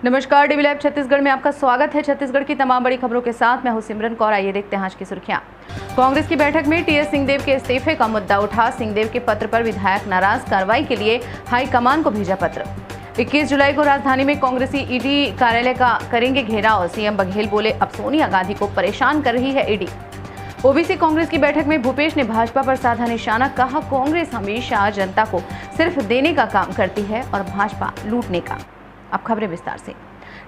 नमस्कार, DV live Chhattisgarh में आपका स्वागत है। छत्तीसगढ़ की तमाम बड़ी खबरों के साथ मैं हूं सिमरन कौर। आइए देखते हैं आज की सुर्खियां। कांग्रेस की बैठक में टीएस सिंहदेव के इस्तीफे का मुद्दा उठा। सिंहदेव के पत्र पर विधायक नाराज, कार्रवाई के लिए हाईकमान को भेजा पत्र। 21 जुलाई को राजधानी में कांग्रेसी ईडी कार्यालय का करेंगे घेराव। सीएम बघेल बोले, अब सोनिया गांधी को परेशान कर रही है ईडी। ओबीसी कांग्रेस की बैठक में भूपेश ने भाजपा पर साधा निशाना, कहा कांग्रेस हमेशा जनता को सिर्फ देने का काम करती है और भाजपा लूटने का। अब खबरें विस्तार से।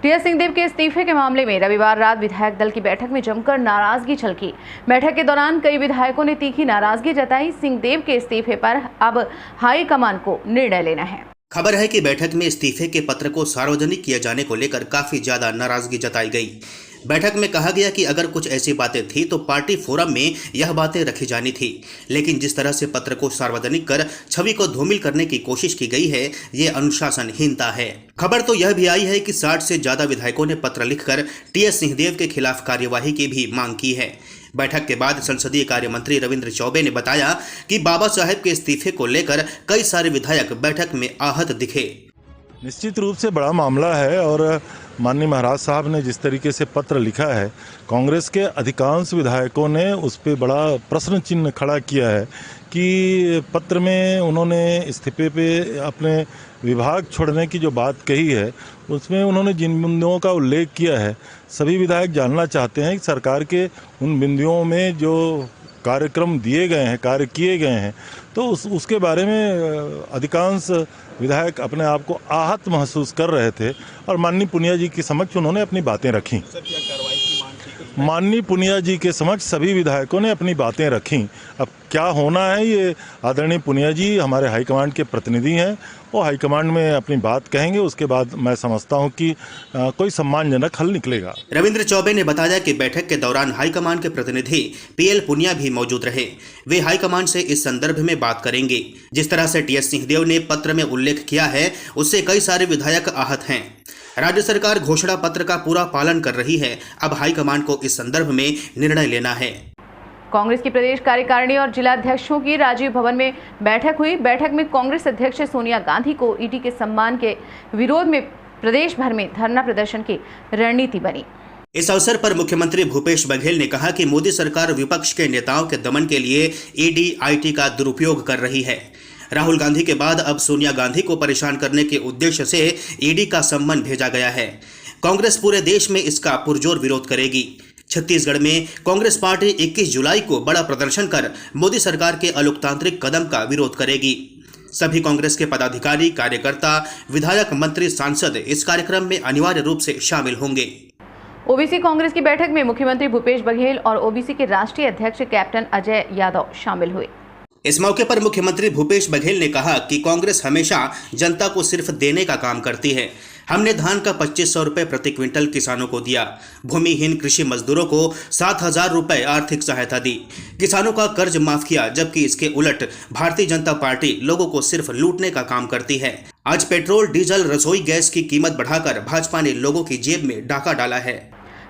टीएस सिंहदेव के इस्तीफे के मामले में रविवार रात विधायक दल की बैठक में जमकर नाराजगी छलकी। बैठक के दौरान कई विधायकों ने तीखी नाराजगी जताई। सिंहदेव के इस्तीफे पर अब हाईकमान को निर्णय लेना है। खबर है कि बैठक में इस्तीफे के पत्र को सार्वजनिक किए जाने को लेकर काफी ज्यादा नाराजगी जताई गई। बैठक में कहा गया कि अगर कुछ ऐसी बातें थी तो पार्टी फोरम में यह बातें रखी जानी थी, लेकिन जिस तरह से पत्र को सार्वजनिक कर छवि को धूमिल करने की कोशिश की गई है, ये अनुशासनहीनता है। खबर तो यह भी आई है कि 60 से ज्यादा विधायकों ने पत्र लिखकर टीएस सिंहदेव के खिलाफ कार्यवाही की भी मांग की है। बैठक के बाद संसदीय कार्य मंत्री रविंद्र चौबे ने बताया कि बाबा साहेब के इस्तीफे को लेकर कई सारे विधायक बैठक में आहत दिखे। निश्चित रूप से बड़ा मामला है और माननीय महाराज साहब ने जिस तरीके से पत्र लिखा है, कांग्रेस के अधिकांश विधायकों ने उस पर बड़ा प्रश्न चिन्ह खड़ा किया है कि पत्र में उन्होंने इस्तीफे पे अपने विभाग छोड़ने की जो बात कही है, उसमें उन्होंने जिन बिंदुओं का उल्लेख किया है, सभी विधायक जानना चाहते हैं कि सरकार के उन बिंदुओं में जो कार्यक्रम दिए गए हैं, कार्य किए गए हैं, तो उसके बारे में अधिकांश विधायक अपने आप को आहत महसूस कर रहे थे और माननीय पुनिया जी के समक्ष उन्होंने अपनी बातें रखीं। माननीय पुनिया जी के समक्ष सभी विधायकों ने अपनी बातें रखीं। अब क्या होना है, ये आदरणीय पुनिया जी हमारे हाईकमांड के प्रतिनिधि हैं, वो हाईकमांड में अपनी बात कहेंगे। उसके बाद मैं समझता हूं कि कोई सम्मानजनक हल निकलेगा। रविंद्र चौबे ने बताया कि बैठक के दौरान हाईकमांड के प्रतिनिधि पीएल पुनिया भी मौजूद रहे। वे हाईकमांड से इस संदर्भ में बात करेंगे। जिस तरह से टीएस सिंहदेव ने पत्र में उल्लेख किया है, उससे कई सारे विधायक आहत हैं। राज्य सरकार घोषणा पत्र का पूरा पालन कर रही है। अब हाईकमान को इस संदर्भ में निर्णय लेना है। कांग्रेस की प्रदेश कार्यकारिणी और जिला अध्यक्षों की राजीव भवन में बैठक हुई। बैठक में कांग्रेस अध्यक्ष सोनिया गांधी को ईडी के सम्मान के विरोध में प्रदेश भर में धरना प्रदर्शन की रणनीति बनी। इस अवसर पर मुख्यमंत्री भूपेश बघेल ने कहा कि मोदी सरकार विपक्ष के नेताओं के दमन के लिए ईडी आईटी का दुरुपयोग कर रही है। राहुल गांधी के बाद अब सोनिया गांधी को परेशान करने के उद्देश्य से ईडी का सम्मन भेजा गया है। कांग्रेस पूरे देश में इसका पुरजोर विरोध करेगी। छत्तीसगढ़ में कांग्रेस पार्टी 21 जुलाई को बड़ा प्रदर्शन कर मोदी सरकार के अलोकतांत्रिक कदम का विरोध करेगी। सभी कांग्रेस के पदाधिकारी, कार्यकर्ता, विधायक, मंत्री, सांसद इस कार्यक्रम में अनिवार्य रूप से शामिल होंगे। ओबीसी कांग्रेस की बैठक में मुख्यमंत्री भूपेश बघेल और ओबीसी के राष्ट्रीय अध्यक्ष कैप्टन अजय यादव शामिल हुए। इस मौके पर मुख्यमंत्री भूपेश बघेल ने कहा कि कांग्रेस हमेशा जनता को सिर्फ देने का काम करती है। हमने धान का 2500 रुपये प्रति क्विंटल किसानों को दिया। भूमिहीन कृषि मजदूरों को 7000 रुपये आर्थिक सहायता दी। किसानों का कर्ज माफ किया, जबकि इसके उलट भारतीय जनता पार्टी लोगों को सिर्फ लूटने का काम करती है। आज पेट्रोल, डीजल, रसोई गैस की कीमत बढ़ाकर भाजपा ने लोगों की जेब में डाका डाला है।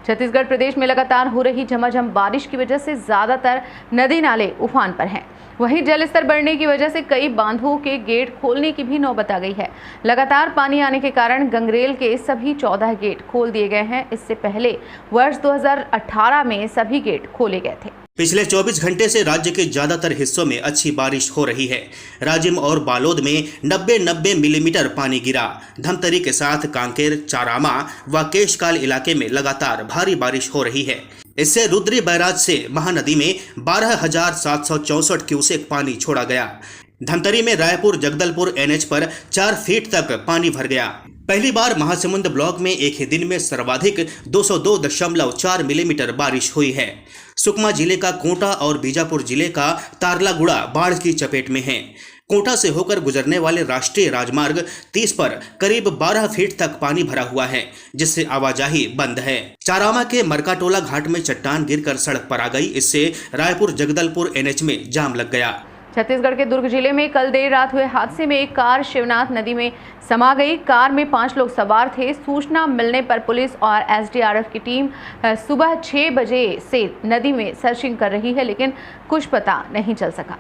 छत्तीसगढ़ प्रदेश में लगातार हो रही झमाझम बारिश की वजह से ज्यादातर नदी नाले उफान पर हैं। वहीं जलस्तर बढ़ने की वजह से कई बांधों के गेट खोलने की भी नौबत आ गई है। लगातार पानी आने के कारण गंगरेल के सभी 14 गेट खोल दिए गए हैं। इससे पहले वर्ष 2018 में सभी गेट खोले गए थे। पिछले 24 घंटे से राज्य के ज्यादातर हिस्सों में अच्छी बारिश हो रही है। राजिम और बालोद में 90 मिलीमीटर पानी गिरा। धमतरी के साथ कांकेर, चारामा व केशकाल इलाके में लगातार भारी बारिश हो रही है। इससे रुद्री बैराज से महानदी में 12,764 क्यूसेक पानी छोड़ा गया। धमतरी में रायपुर जगदलपुर एनएच पर 4 फीट तक पानी भर गया। पहली बार महासमुंद ब्लॉक में एक ही दिन में सर्वाधिक 202.4 मिलीमीटर बारिश हुई है। सुकमा जिले का कोंटा और बीजापुर जिले का तारलागुड़ा बाढ़ की चपेट में है। कोंटा से होकर गुजरने वाले राष्ट्रीय राजमार्ग 30 पर करीब 12 फीट तक पानी भरा हुआ है, जिससे आवाजाही बंद है। चारामा के मरकाटोला घाट में चट्टान गिरकर सड़क पर आ गई। इससे रायपुर जगदलपुर एनएच में जाम लग गया। छत्तीसगढ़ के दुर्ग जिले में कल देर रात हुए हादसे में एक कार शिवनाथ नदी में समा गई। कार में 5 लोग सवार थे। सूचना मिलने पर पुलिस और एसडीआरएफ की टीम सुबह 6 बजे से नदी में सर्चिंग कर रही है, लेकिन कुछ पता नहीं चल सका।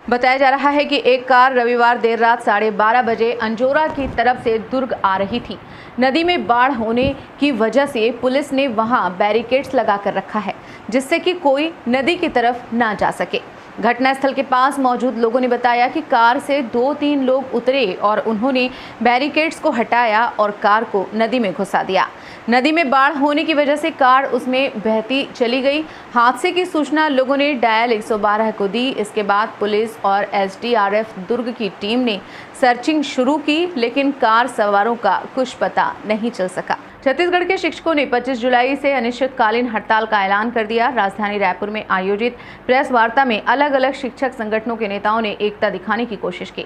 बताया जा रहा है कि एक कार रविवार देर रात 12:30 बजे अंजोरा की तरफ से दुर्ग आ रही थी। नदी में बाढ़ होने की वजह से पुलिस ने वहां बैरिकेड्स लगा कर रखा है, जिससे कि कोई नदी की तरफ ना जा सके। घटनास्थल के पास मौजूद लोगों ने बताया कि कार से 2-3 लोग उतरे और उन्होंने बैरिकेड्स को हटाया और कार को नदी में घुसा दिया। नदी में बाढ़ होने की वजह से कार उसमें बहती चली गई। हादसे की सूचना लोगों ने डायल 112 को दी। इसके बाद पुलिस और एसडीआरएफ दुर्ग की टीम ने सर्चिंग शुरू की, लेकिन कार सवारों का कुछ पता नहीं चल सका। छत्तीसगढ़ के शिक्षकों ने 25 जुलाई से अनिश्चितकालीन हड़ताल का ऐलान कर दिया। राजधानी रायपुर में आयोजित प्रेस वार्ता में अलग अलग शिक्षक संगठनों के नेताओं ने एकता दिखाने की कोशिश की।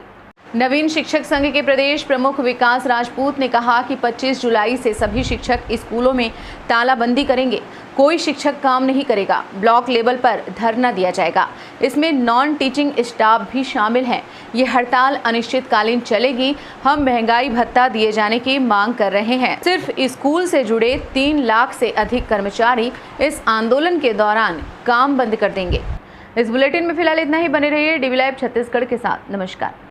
नवीन शिक्षक संघ के प्रदेश प्रमुख विकास राजपूत ने कहा कि 25 जुलाई से सभी शिक्षक स्कूलों में तालाबंदी करेंगे। कोई शिक्षक काम नहीं करेगा। ब्लॉक लेवल पर धरना दिया जाएगा। इसमें नॉन टीचिंग स्टाफ भी शामिल हैं। ये हड़ताल अनिश्चितकालीन चलेगी। हम महंगाई भत्ता दिए जाने की मांग कर रहे हैं। सिर्फ स्कूल से जुड़े 3 लाख से अधिक कर्मचारी इस आंदोलन के दौरान काम बंद कर देंगे। इस बुलेटिन में फिलहाल इतना ही। बने रहिए DV Live छत्तीसगढ़ के साथ। नमस्कार।